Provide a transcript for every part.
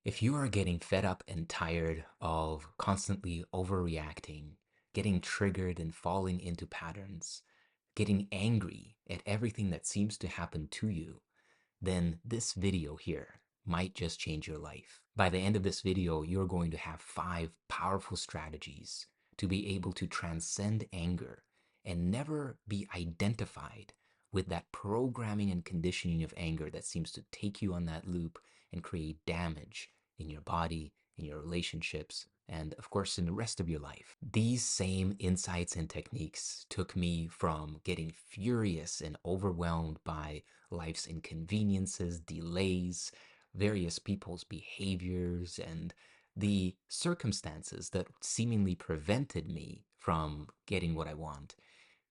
If you are getting fed up and tired of constantly overreacting, getting triggered and falling into patterns, getting angry at everything that seems to happen to you, then this video here might just change your life. By the end of this video, you're going to have 5 powerful strategies to be able to transcend anger and never be identified with that programming and conditioning of anger that seems to take you on that loop and create damage in your body, in your relationships, and of course in the rest of your life. These same insights and techniques took me from getting furious and overwhelmed by life's inconveniences, delays, various people's behaviors, and the circumstances that seemingly prevented me from getting what I want,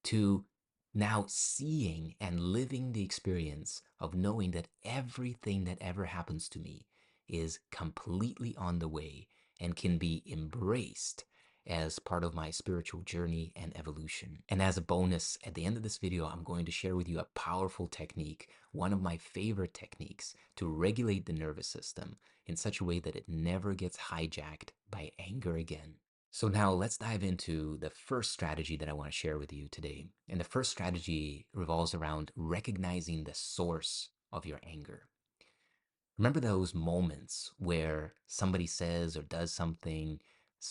to now seeing and living the experience of knowing that everything that ever happens to me is completely on the way and can be embraced as part of my spiritual journey and evolution. And as a bonus, at the end of this video, I'm going to share with you a powerful technique, one of my favorite techniques to regulate the nervous system in such a way that it never gets hijacked by anger again. So now let's dive into the first strategy that I want to share with you today. And the first strategy revolves around recognizing the source of your anger. Remember those moments where somebody says or does something,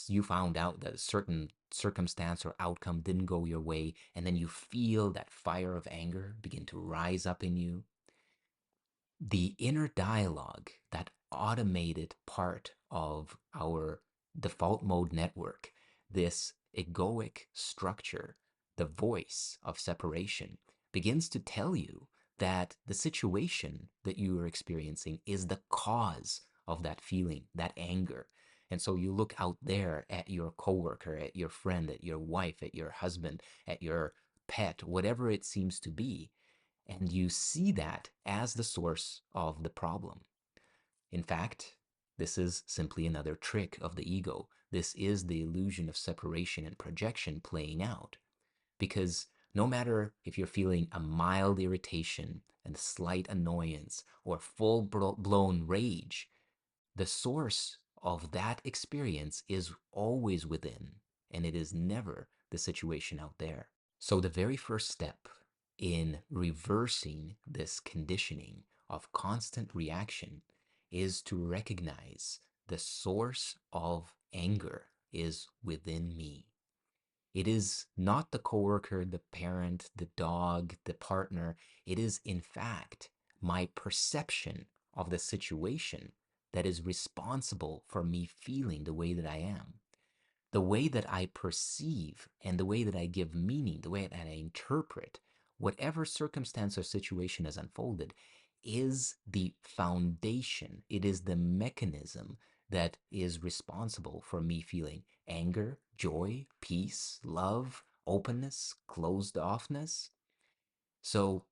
you found out that a certain circumstance or outcome didn't go your way, and then you feel that fire of anger begin to rise up in you? The inner dialogue, that automated part of our default mode network, this egoic structure, the voice of separation, begins to tell you that the situation that you are experiencing is the cause of that feeling, that anger. And so you look out there at your coworker, at your friend, at your wife, at your husband, at your pet, whatever it seems to be, and you see that as the source of the problem. In fact, this is simply another trick of the ego. This is the illusion of separation and projection playing out. Because no matter if you're feeling a mild irritation and slight annoyance or full-blown rage, the source of that experience is always within, and it is never the situation out there. So the very first step in reversing this conditioning of constant reaction is to recognize the source of anger is within me. It is not the coworker, the parent, the dog, the partner. It is, in fact, my perception of the situation that is responsible for me feeling the way that I am. The way that I perceive and the way that I give meaning, the way that I interpret whatever circumstance or situation has unfolded is the foundation. It is the mechanism that is responsible for me feeling anger, joy, peace, love, openness, closed offness. So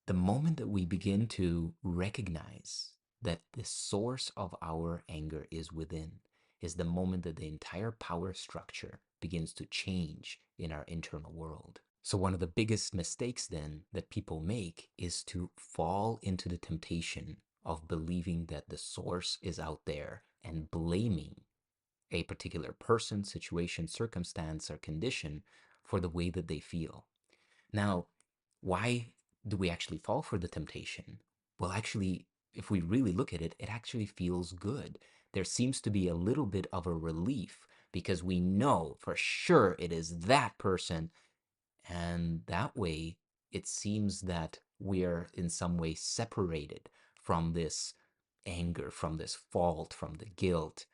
the moment that we begin to recognize that the source of our anger is within is the moment that the entire power structure begins to change in our internal world. So one of the biggest mistakes then that people make is to fall into the temptation of believing that the source is out there and blaming a particular person, situation, circumstance, or condition for the way that they feel. Now, why do we actually fall for the temptation? Well, actually, if we really look at it, it actually feels good. There seems to be a little bit of a relief because we know for sure it is that person. And that way, it seems that we're in some way separated from this anger, from this fault, from the guilt.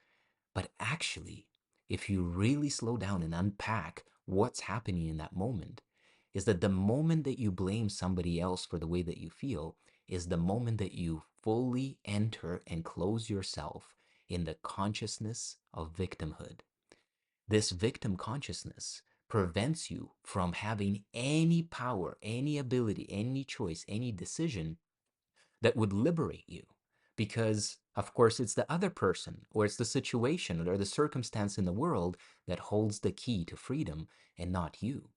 But actually, if you really slow down and unpack what's happening in that moment, is that the moment that you blame somebody else for the way that you feel is the moment that you fully enter and close yourself in the consciousness of victimhood. This victim consciousness prevents you from having any power, any ability, any choice, any decision that would liberate you. Because, of course, it's the other person, or it's the situation, or the circumstance in the world that holds the key to freedom and not you.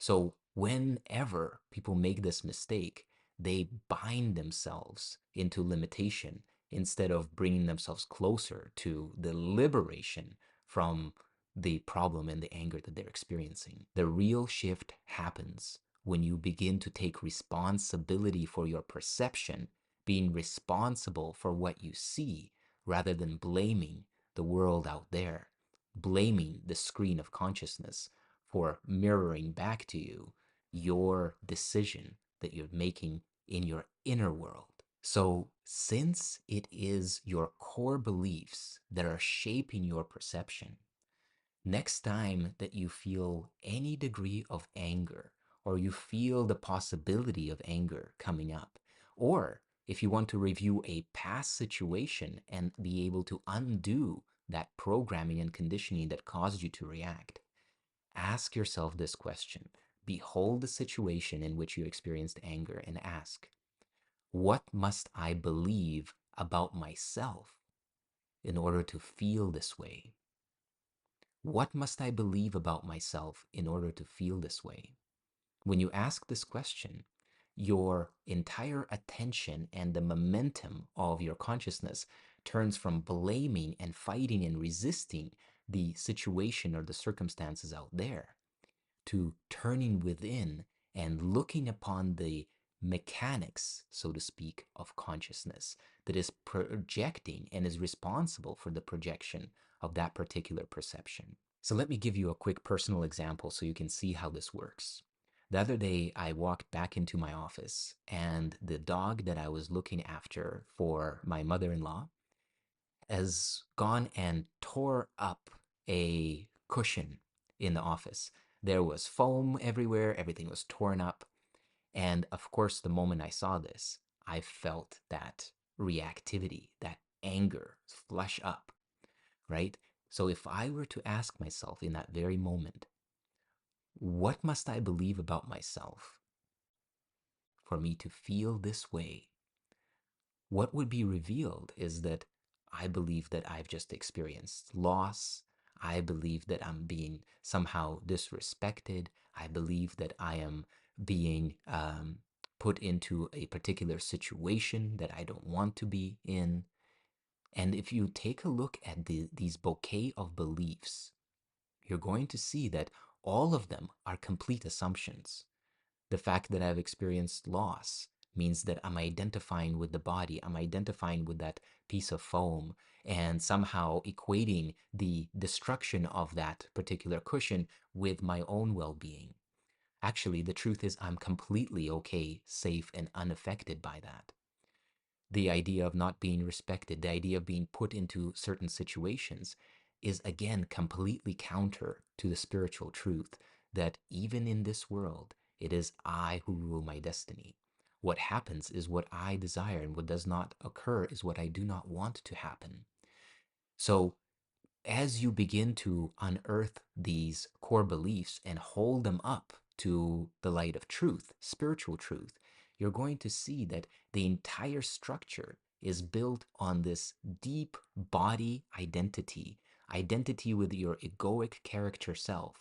So, whenever people make this mistake, they bind themselves into limitation instead of bringing themselves closer to the liberation from the problem and the anger that they're experiencing. The real shift happens when you begin to take responsibility for your perception, being responsible for what you see, rather than blaming the world out there, blaming the screen of consciousness for mirroring back to you your decision that you're making in your inner world. So, since it is your core beliefs that are shaping your perception, next time that you feel any degree of anger, or you feel the possibility of anger coming up, or if you want to review a past situation and be able to undo that programming and conditioning that caused you to react, ask yourself this question. Behold the situation in which you experienced anger and ask, what must I believe about myself in order to feel this way? What must I believe about myself in order to feel this way? When you ask this question, your entire attention and the momentum of your consciousness turns from blaming and fighting and resisting the situation or the circumstances out there to turning within and looking upon the mechanics, so to speak, of consciousness that is projecting and is responsible for the projection of that particular perception. So let me give you a quick personal example so you can see how this works. The other day, I walked back into my office, and the dog that I was looking after for my mother-in-law has gone and tore up a cushion in the office. There was foam everywhere, everything was torn up. And of course, the moment I saw this, I felt that reactivity, that anger flush up, right? So if I were to ask myself in that very moment, what must I believe about myself for me to feel this way? What would be revealed is that I believe that I've just experienced loss. I believe that I'm being somehow disrespected. I believe that I am being put into a particular situation that I don't want to be in. And if you take a look at these bouquet of beliefs, you're going to see that all of them are complete assumptions. The fact that I've experienced loss means that I'm identifying with the body, I'm identifying with that piece of foam, and somehow equating the destruction of that particular cushion with my own well being. Actually, the truth is, I'm completely okay, safe, and unaffected by that. The idea of not being respected, the idea of being put into certain situations is again completely counter to the spiritual truth that even in this world, it is I who rule my destiny. What happens is what I desire, and what does not occur is what I do not want to happen. So as you begin to unearth these core beliefs and hold them up to the light of truth, spiritual truth, you're going to see that the entire structure is built on this deep body identity, identity with your egoic character self,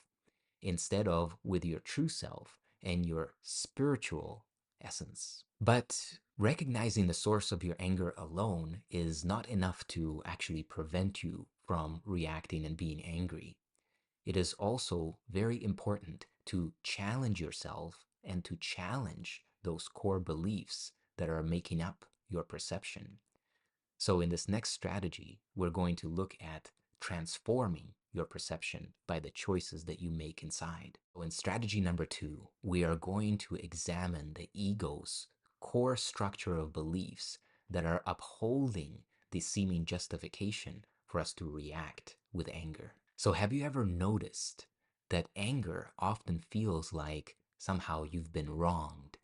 instead of with your true self and your spiritual essence. But recognizing the source of your anger alone is not enough to actually prevent you from reacting and being angry. It is also very important to challenge yourself and to challenge those core beliefs that are making up your perception. So in this next strategy, we're going to look at transforming your perception by the choices that you make inside. So in strategy number 2, we are going to examine the ego's core structure of beliefs that are upholding the seeming justification for us to react with anger. So have you ever noticed that anger often feels like somehow you've been wronged,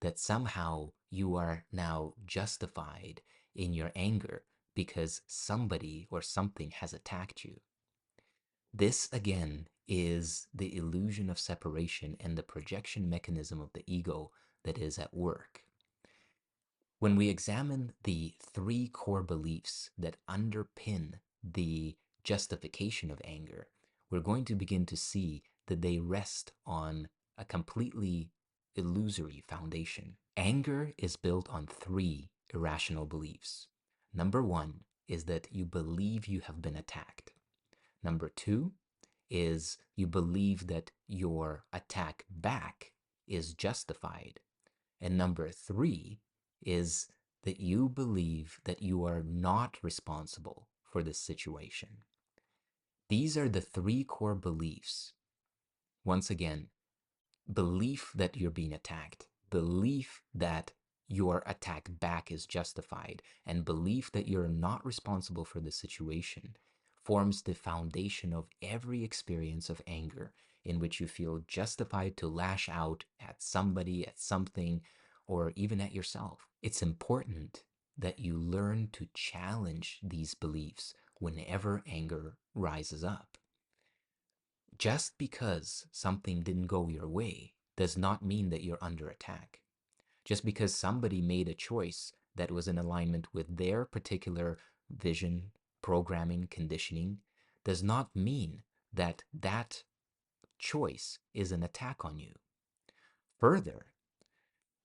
that somehow you are now justified in your anger because somebody or something has attacked you? This again is the illusion of separation and the projection mechanism of the ego that is at work. When we examine the 3 core beliefs that underpin the justification of anger, we're going to begin to see that they rest on a completely illusory foundation. Anger is built on 3 irrational beliefs. Number one is that you believe you have been attacked. Number two is you believe that your attack back is justified. And number three is that you believe that you are not responsible for this situation. These are the three core beliefs. Once again, belief that you're being attacked, belief that your attack back is justified, and belief that you're not responsible for the situation forms the foundation of every experience of anger in which you feel justified to lash out at somebody, at something, or even at yourself. It's important that you learn to challenge these beliefs whenever anger rises up. Just because something didn't go your way does not mean that you're under attack. Just because somebody made a choice that was in alignment with their particular vision, programming, conditioning, does not mean that that choice is an attack on you. Further,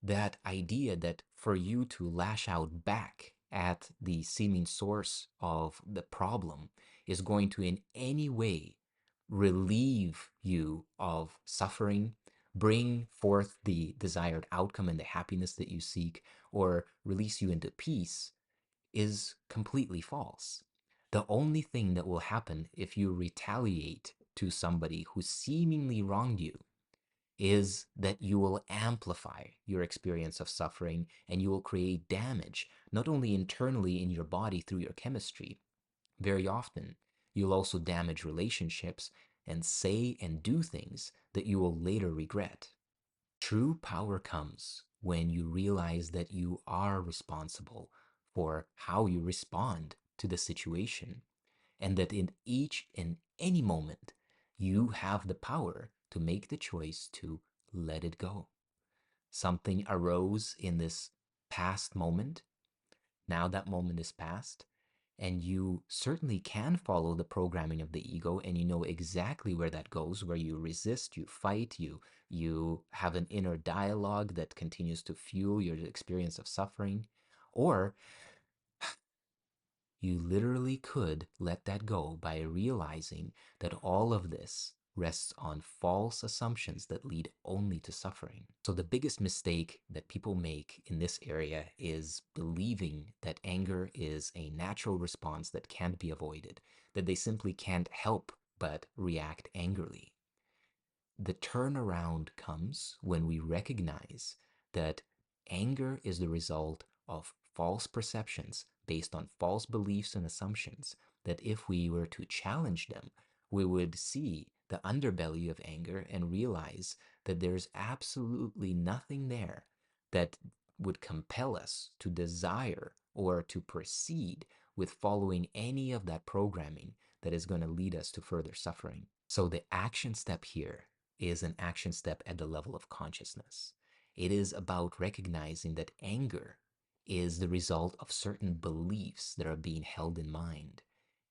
that idea that for you to lash out back at the seeming source of the problem is going to in any way relieve you of suffering, bring forth the desired outcome and the happiness that you seek, or release you into peace is completely false. The only thing that will happen if you retaliate to somebody who seemingly wronged you is that you will amplify your experience of suffering and you will create damage, not only internally in your body through your chemistry. Very often, you'll also damage relationships and say and do things that you will later regret. True power comes when you realize that you are responsible for how you respond to the situation, and that in each and any moment, you have the power to make the choice to let it go. Something arose in this past moment. Now that moment is past, and you certainly can follow the programming of the ego, and you know exactly where that goes, where you resist, you fight, you have an inner dialogue that continues to fuel your experience of suffering. Or you literally could let that go by realizing that all of this rests on false assumptions that lead only to suffering. So the biggest mistake that people make in this area is believing that anger is a natural response that can't be avoided, that they simply can't help but react angrily. The turnaround comes when we recognize that anger is the result of false perceptions based on false beliefs and assumptions, that if we were to challenge them, we would see the underbelly of anger and realize that there's absolutely nothing there that would compel us to desire or to proceed with following any of that programming that is going to lead us to further suffering. So the action step here is an action step at the level of consciousness. It is about recognizing that anger is the result of certain beliefs that are being held in mind,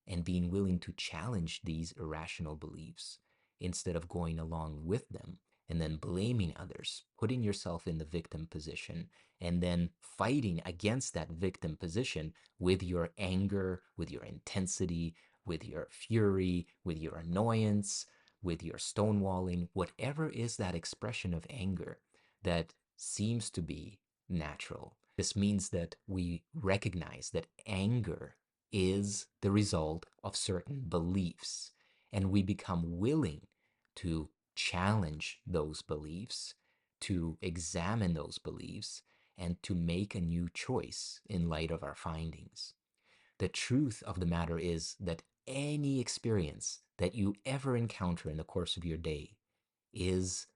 and being willing to challenge these irrational beliefs instead of going along with them and then blaming others, putting yourself in the victim position, and then fighting against that victim position with your anger, with your intensity, with your fury, with your annoyance, with your stonewalling, whatever is that expression of anger that seems to be natural. This means that we recognize that anger is the result of certain beliefs, and we become willing to challenge those beliefs, to examine those beliefs, and to make a new choice in light of our findings. The truth of the matter is that any experience that you ever encounter in the course of your day is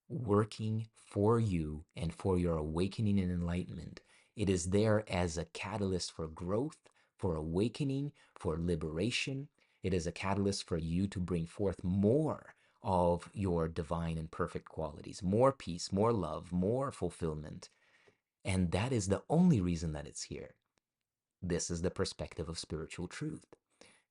working for you and for your awakening and enlightenment. It is there as a catalyst for growth, for awakening, for liberation. It is a catalyst for you to bring forth more of your divine and perfect qualities, more peace, more love, more fulfillment. And that is the only reason that it's here. This is the perspective of spiritual truth.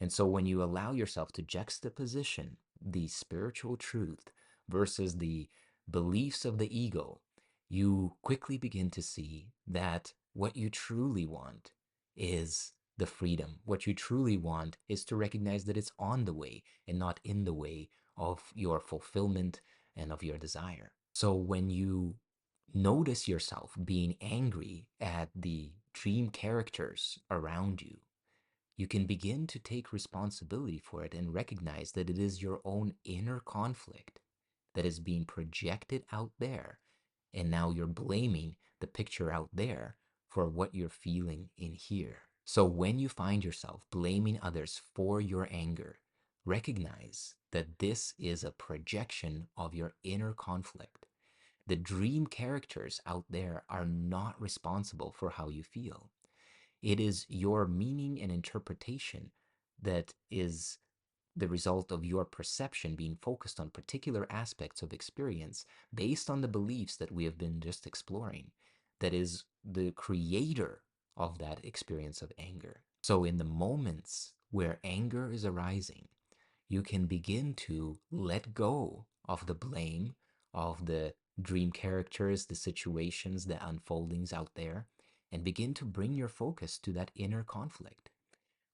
And so when you allow yourself to juxtaposition the spiritual truth versus the beliefs of the ego, you quickly begin to see that what you truly want is the freedom. What you truly want is to recognize that it's on the way and not in the way of your fulfillment and of your desire. So when you notice yourself being angry at the dream characters around you, you can begin to take responsibility for it and recognize that it is your own inner conflict that is being projected out there. And now you're blaming the picture out there for what you're feeling in here. So when you find yourself blaming others for your anger, recognize that this is a projection of your inner conflict. The dream characters out there are not responsible for how you feel. It is your meaning and interpretation that is the result of your perception being focused on particular aspects of experience based on the beliefs that we have been just exploring. That is the creator of that experience of anger. So, in the moments where anger is arising, you can begin to let go of the blame of the dream characters, the situations, the unfoldings out there, and begin to bring your focus to that inner conflict.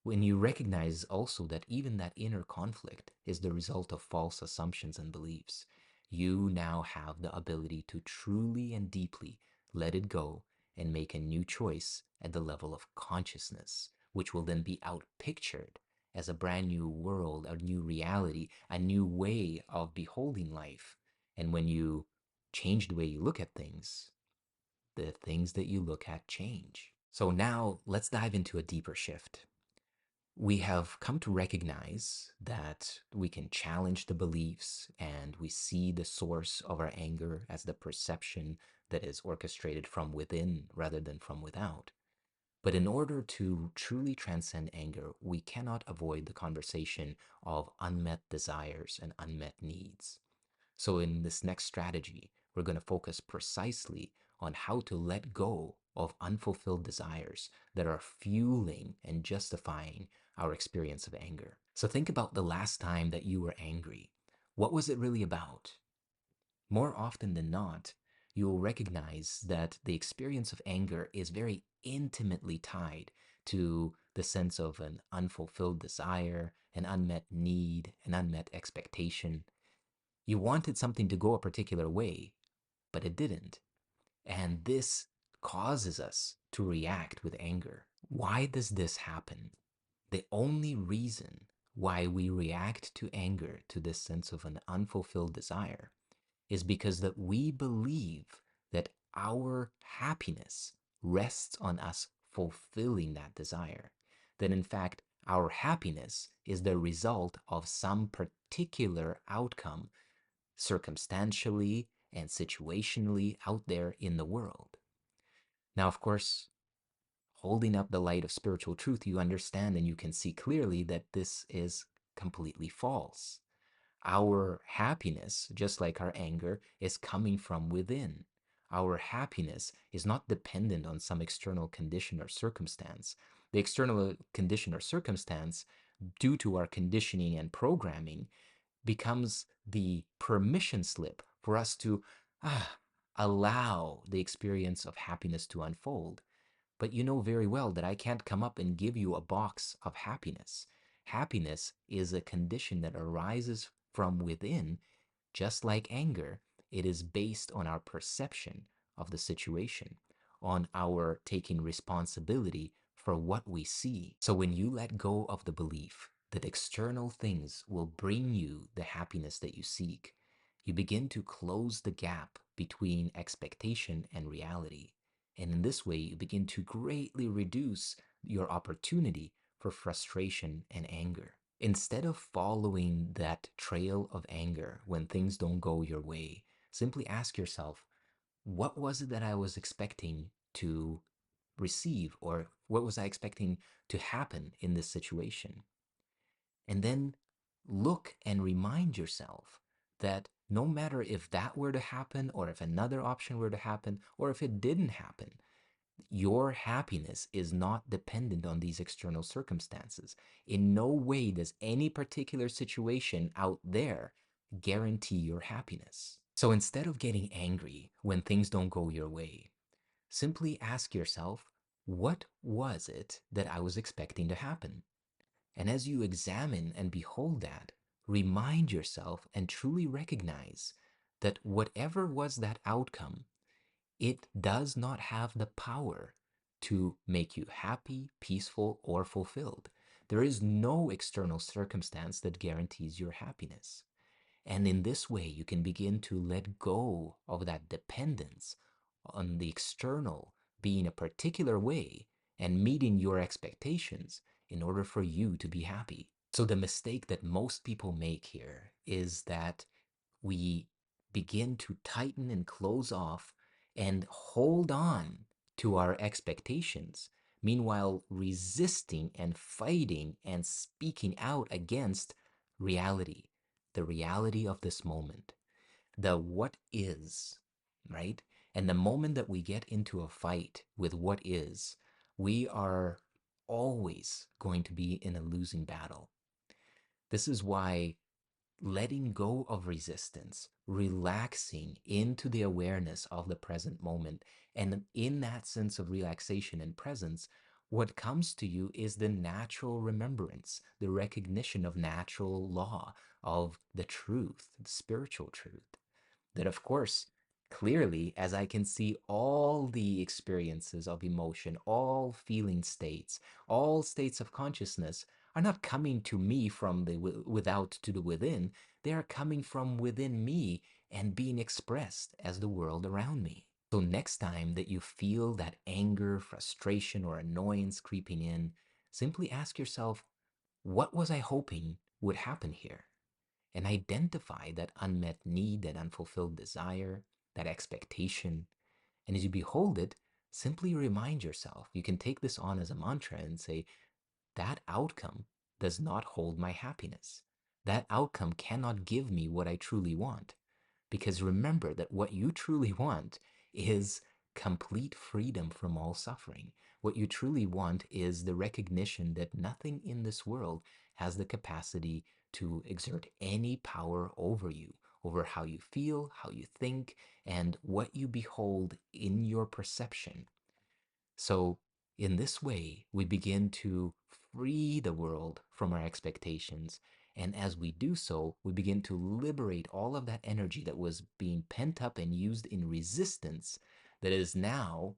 When you recognize also that even that inner conflict is the result of false assumptions and beliefs, you now have the ability to truly and deeply let it go and make a new choice at the level of consciousness, which will then be outpictured as a brand new world, a new reality, a new way of beholding life. And when you change the way you look at things, the things that you look at change. So now let's dive into a deeper shift. We have come to recognize that we can challenge the beliefs and we see the source of our anger as the perception that is orchestrated from within rather than from without. But in order to truly transcend anger, we cannot avoid the conversation of unmet desires and unmet needs. So, in this next strategy, we're going to focus precisely on how to let go of unfulfilled desires that are fueling and justifying our experience of anger. So, think about the last time that you were angry. What was it really about? More often than not, you will recognize that the experience of anger is very intimately tied to the sense of an unfulfilled desire, an unmet need, an unmet expectation. You wanted something to go a particular way, but it didn't. And this causes us to react with anger. Why does this happen? The only reason why we react to anger, to this sense of an unfulfilled desire, is because that we believe that our happiness rests on us fulfilling that desire. That in fact, our happiness is the result of some particular outcome circumstantially and situationally out there in the world. Now, of course, holding up the light of spiritual truth, you understand and you can see clearly that this is completely false. Our happiness, just like our anger, is coming from within. Our happiness is not dependent on some external condition or circumstance. The external condition or circumstance, due to our conditioning and programming, becomes the permission slip for us to allow the experience of happiness to unfold. But you know very well that I can't come up and give you a box of happiness. Happiness is a condition that arises from within, just like anger. It is based on our perception of the situation, on our taking responsibility for what we see. So when you let go of the belief that external things will bring you the happiness that you seek, you begin to close the gap between expectation and reality. And in this way, you begin to greatly reduce your opportunity for frustration and anger. Instead of following that trail of anger when things don't go your way, simply ask yourself, what was it that I was expecting to receive, or what was I expecting to happen in this situation? And then look and remind yourself that no matter if that were to happen, or if another option were to happen, or if it didn't happen, your happiness is not dependent on these external circumstances. In no way does any particular situation out there guarantee your happiness. So instead of getting angry when things don't go your way, simply ask yourself, What was it that I was expecting to happen? And as you examine and behold that, remind yourself and truly recognize that whatever was that outcome, it does not have the power to make you happy, peaceful, or fulfilled. There is no external circumstance that guarantees your happiness. And in this way, you can begin to let go of that dependence on the external being a particular way and meeting your expectations in order for you to be happy. So, the mistake that most people make here is that we begin to tighten and close off and hold on to our expectations, meanwhile, resisting and fighting and speaking out against reality, the reality of this moment, the what is, right? And the moment that we get into a fight with what is, we are always going to be in a losing battle. This is why letting go of resistance, relaxing into the awareness of the present moment, and in that sense of relaxation and presence, what comes to you is the natural remembrance, the recognition of natural law, of the truth, the spiritual truth. That, of course, clearly, as I can see all the experiences of emotion, all feeling states, all states of consciousness are not coming to me from the without to the within. They are coming from within me and being expressed as the world around me. So, next time that you feel that anger, frustration, or annoyance creeping in, simply ask yourself, what was I hoping would happen here? And identify that unmet need, that unfulfilled desire, that expectation. And as you behold it, simply remind yourself. You can take this on as a mantra and say, that outcome does not hold my happiness. That outcome cannot give me what I truly want. Because remember that what you truly want is complete freedom from all suffering. What you truly want is the recognition that nothing in this world has the capacity to exert any power over you, over how you feel, how you think, and what you behold in your perception. So, in this way, we begin to free the world from our expectations. And as we do so, we begin to liberate all of that energy that was being pent up and used in resistance that is now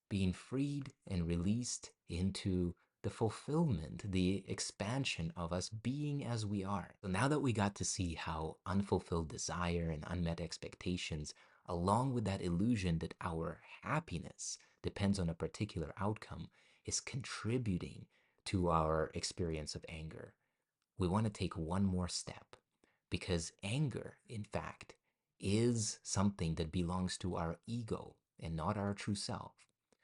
being freed and released into the fulfillment, the expansion of us being as we are. So now that we got to see how unfulfilled desire and unmet expectations, along with that illusion that our happiness depends on a particular outcome, is contributing to our experience of anger, we want to take one more step because anger, in fact, is something that belongs to our ego and not our true self.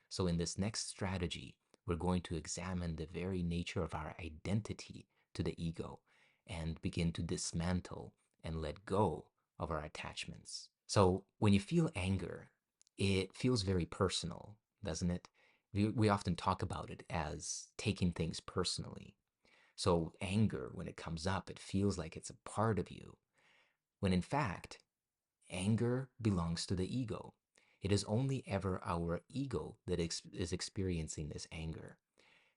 So, in this next strategy, we're going to examine the very nature of our identity to the ego and begin to dismantle and let go of our attachments. So, when you feel anger, it feels very personal, doesn't it? We often talk about it as taking things personally. So, anger, when it comes up, it feels like it's a part of you, when in fact, anger belongs to the ego. It is only ever our ego that is experiencing this anger.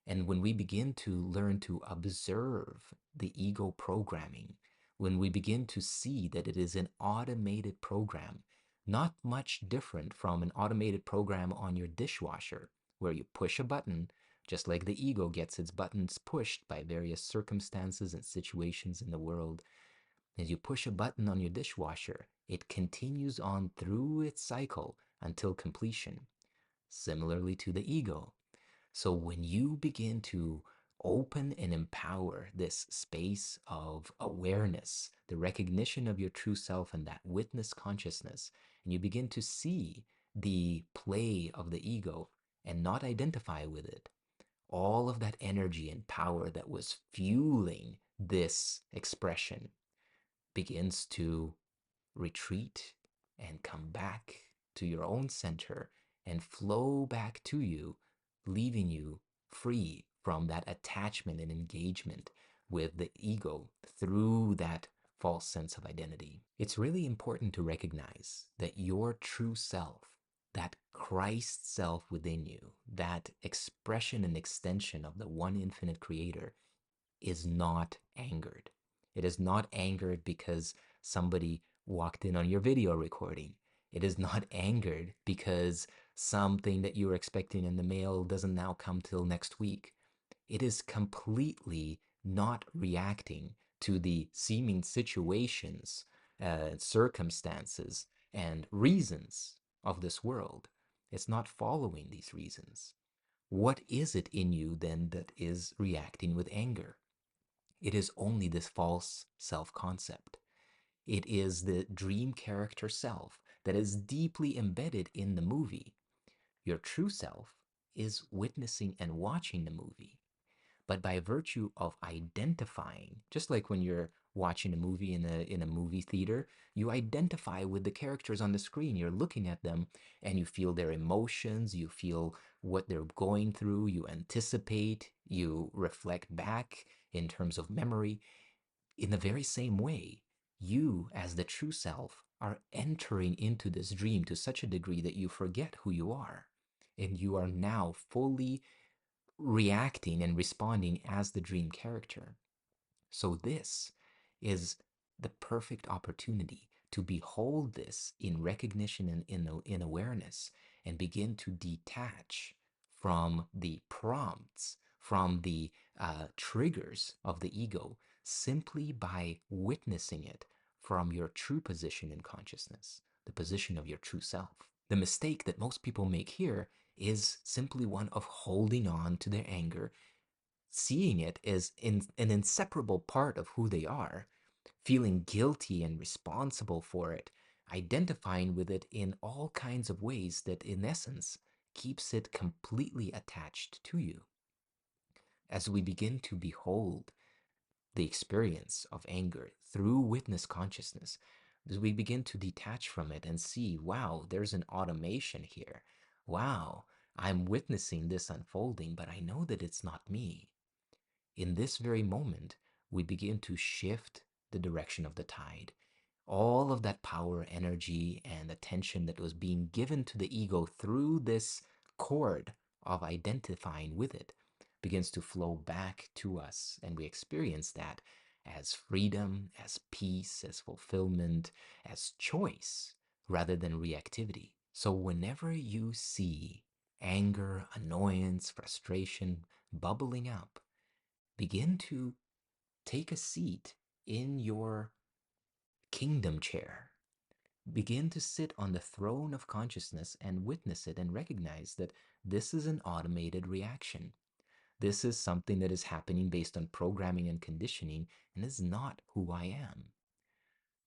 And when we begin to learn to observe the ego programming, when we begin to see that it is an automated program, not much different from an automated program on your dishwasher, where you push a button, just like the ego gets its buttons pushed by various circumstances and situations in the world. As you push a button on your dishwasher, it continues on through its cycle until completion, similarly to the ego. So when you begin to open and empower this space of awareness, the recognition of your true self and that witness consciousness, and you begin to see the play of the ego and not identify with it, all of that energy and power that was fueling this expression begins to retreat and come back to your own center and flow back to you, leaving you free from that attachment and engagement with the ego through that false sense of identity. It's really important to recognize that your true self that Christ self within you, that expression and extension of the one infinite creator, is not angered. It is not angered because somebody walked in on your video recording. It is not angered because something that you were expecting in the mail doesn't now come till next week. It is completely not reacting to the seeming situations, circumstances, and reasons of this world. It's not following these reasons. What is it in you then that is reacting with anger? It is only this false self concept. It is the dream character self that is deeply embedded in the movie. Your true self is witnessing and watching the movie. But by virtue of identifying, just like when you're watching a movie in a movie theater, you identify with the characters on the screen. You're looking at them and you feel their emotions, you feel what they're going through, you anticipate, you reflect back in terms of memory. In the very same way, you, as the true self, are entering into this dream to such a degree that you forget who you are. And you are now fully reacting and responding as the dream character. So, this is the perfect opportunity to behold this in recognition and in awareness and begin to detach from the prompts, from the triggers of the ego, simply by witnessing it from your true position in consciousness, the position of your true self. The mistake that most people make here is simply one of holding on to their anger, seeing it as an inseparable part of who they are, feeling guilty and responsible for it, identifying with it in all kinds of ways that, in essence, keeps it completely attached to you. As we begin to behold the experience of anger through witness consciousness, as we begin to detach from it and see, wow, there's an automation here. Wow, I'm witnessing this unfolding, but I know that it's not me. In this very moment, we begin to shift the direction of the tide. All of that power, energy, and attention that was being given to the ego through this cord of identifying with it begins to flow back to us. And we experience that as freedom, as peace, as fulfillment, as choice, rather than reactivity. So whenever you see anger, annoyance, frustration bubbling up, begin to take a seat in your kingdom chair. Begin to sit on the throne of consciousness and witness it and recognize that this is an automated reaction. This is something that is happening based on programming and conditioning and is not who I am.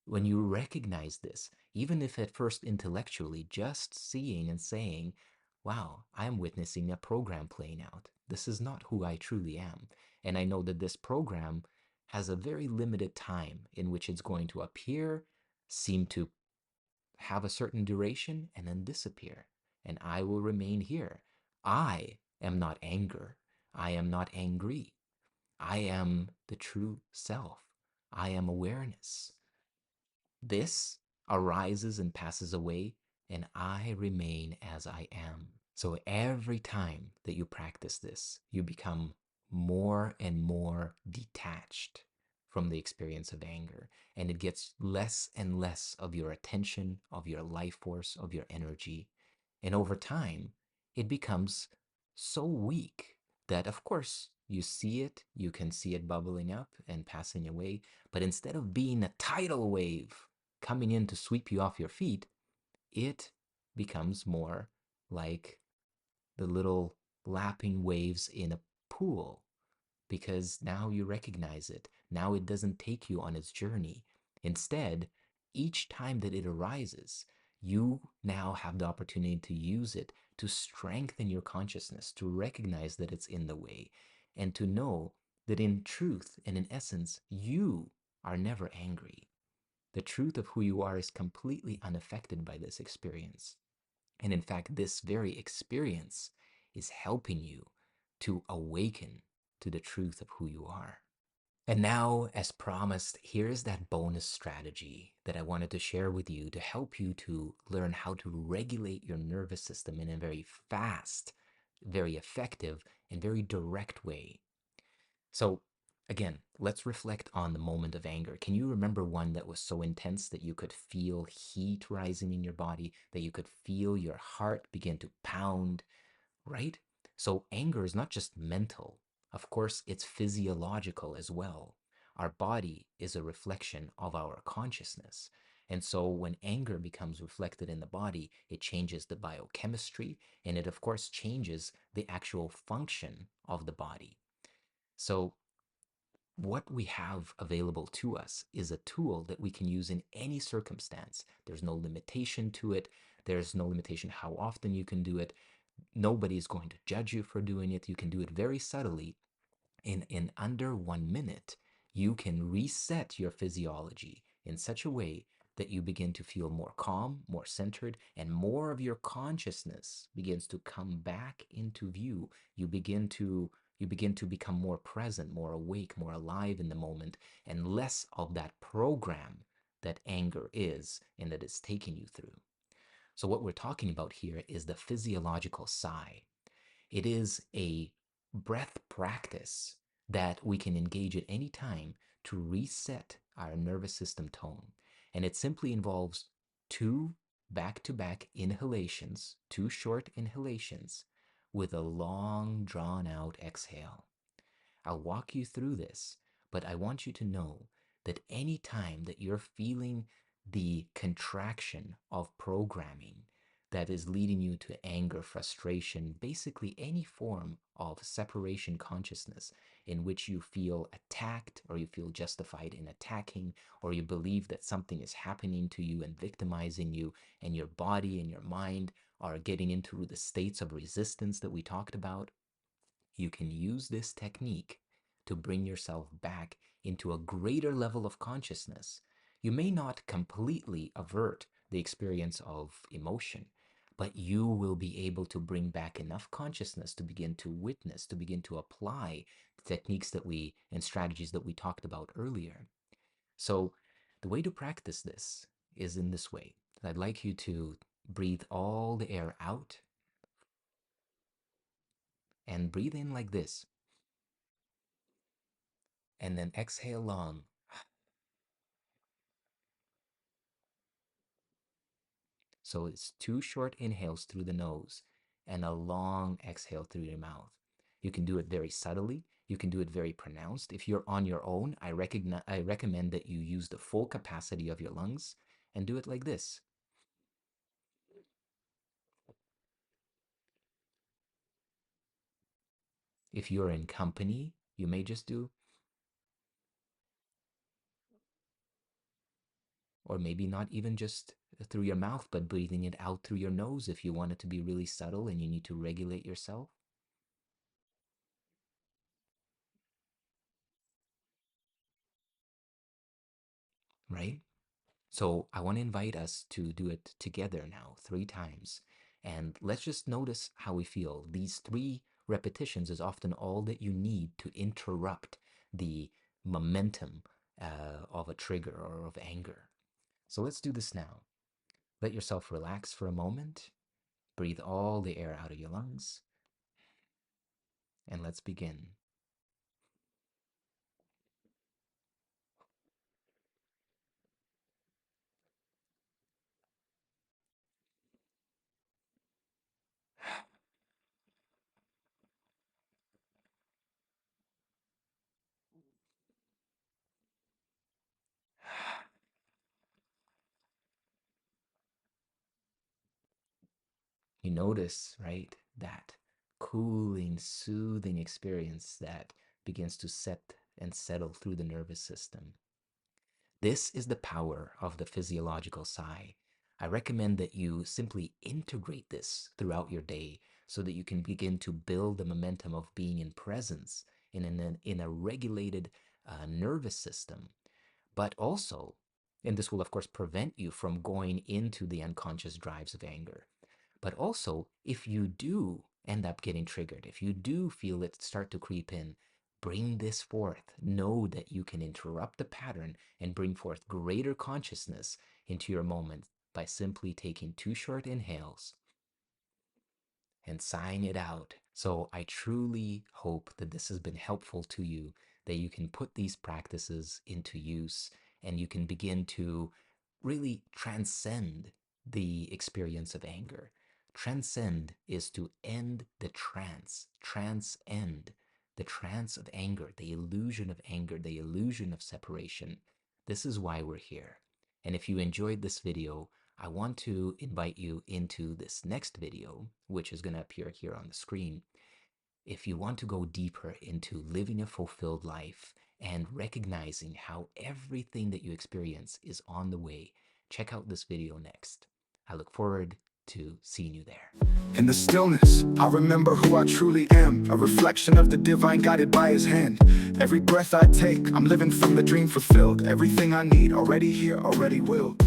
When you recognize this, even if at first intellectually, just seeing and saying, wow, I'm witnessing a program playing out. This is not who I truly am. And I know that this program has a very limited time in which it's going to appear, seem to have a certain duration, and then disappear. And I will remain here. I am not anger. I am not angry. I am the true self. I am awareness. This arises and passes away, and I remain as I am. So every time that you practice this, you become more and more detached from the experience of anger, and it gets less and less of your attention, of your life force, of your energy. And over time, it becomes so weak that, of course, you see it, you can see it bubbling up and passing away, but instead of being a tidal wave coming in to sweep you off your feet, it becomes more like the little lapping waves in a pool, because now you recognize it. Now it doesn't take you on its journey. Instead, each time that it arises, you now have the opportunity to use it to strengthen your consciousness, to recognize that it's in the way, and to know that in truth and in essence, you are never angry. The truth of who you are is completely unaffected by this experience. And in fact, this very experience is helping you to awaken to the truth of who you are. And now, as promised, here's that bonus strategy that I wanted to share with you to help you to learn how to regulate your nervous system in a very fast, very effective, and very direct way. So, again, let's reflect on the moment of anger. Can you remember one that was so intense that you could feel heat rising in your body, that you could feel your heart begin to pound, right? So anger is not just mental. Of course, it's physiological as well. Our body is a reflection of our consciousness. And so when anger becomes reflected in the body, it changes the biochemistry and it, of course, changes the actual function of the body. So what we have available to us is a tool that we can use in any circumstance. There's no limitation to it. There's no limitation how often you can do it. Nobody's going to judge you for doing it. You can do it very subtly. In under 1 minute, you can reset your physiology in such a way that you begin to feel more calm, more centered, and more of your consciousness begins to come back into view. You begin to become more present, more awake, more alive in the moment, and less of that program that anger is and that it's taking you through. So what we're talking about here is the physiological sigh. It is a breath practice that we can engage at any time to reset our nervous system tone. And it simply involves two back-to-back inhalations, two short inhalations, with a long, drawn-out exhale. I'll walk you through this, but I want you to know that any time that you're feeling the contraction of programming that is leading you to anger, frustration, basically any form of separation consciousness in which you feel attacked or you feel justified in attacking or you believe that something is happening to you and victimizing you and your body and your mind are getting into the states of resistance that we talked about, you can use this technique to bring yourself back into a greater level of consciousness. You may not completely avert the experience of emotion, but you will be able to bring back enough consciousness to begin to witness, to begin to apply the techniques that we and strategies that we talked about earlier. So, the way to practice this is in this way. I'd like you to breathe all the air out and breathe in like this, and then exhale long. So it's two short inhales through the nose and a long exhale through your mouth. You can do it very subtly. You can do it very pronounced. If you're on your own, I recommend that you use the full capacity of your lungs and do it like this. If you're in company, you may just do, or maybe not even just through your mouth, but breathing it out through your nose if you want it to be really subtle and you need to regulate yourself, right? So I want to invite us to do it together now, 3 times. And let's just notice how we feel. These 3 repetitions is often all that you need to interrupt the momentum of a trigger or of anger. So let's do this now. Let yourself relax for a moment. Breathe all the air out of your lungs. And let's begin. You notice, right, that cooling, soothing experience that begins to set and settle through the nervous system. This is the power of the physiological sigh. I recommend that you simply integrate this throughout your day so that you can begin to build the momentum of being in presence in a regulated nervous system. But also, and this will of course prevent you from going into the unconscious drives of anger. But also, if you do end up getting triggered, if you do feel it start to creep in, Bring this forth. Know that you can interrupt the pattern and bring forth greater consciousness into your moment by simply taking 2 short inhales and sighing it out. So I truly hope that this has been helpful to you, that you can put these practices into use and you can begin to really transcend the experience of anger. Transcend is to end the trance, transcend the trance of anger, the illusion of anger, the illusion of separation. This is why we're here. And if you enjoyed this video, I want to invite you into this next video, which is going to appear here on the screen. If you want to go deeper into living a fulfilled life and recognizing how everything that you experience is on the way, check out this video next. I look forward to seeing you there. In the stillness, I remember who I truly am, a reflection of the divine guided by his hand. Every breath I take, I'm living from the dream fulfilled. Everything I need, already here, already willed.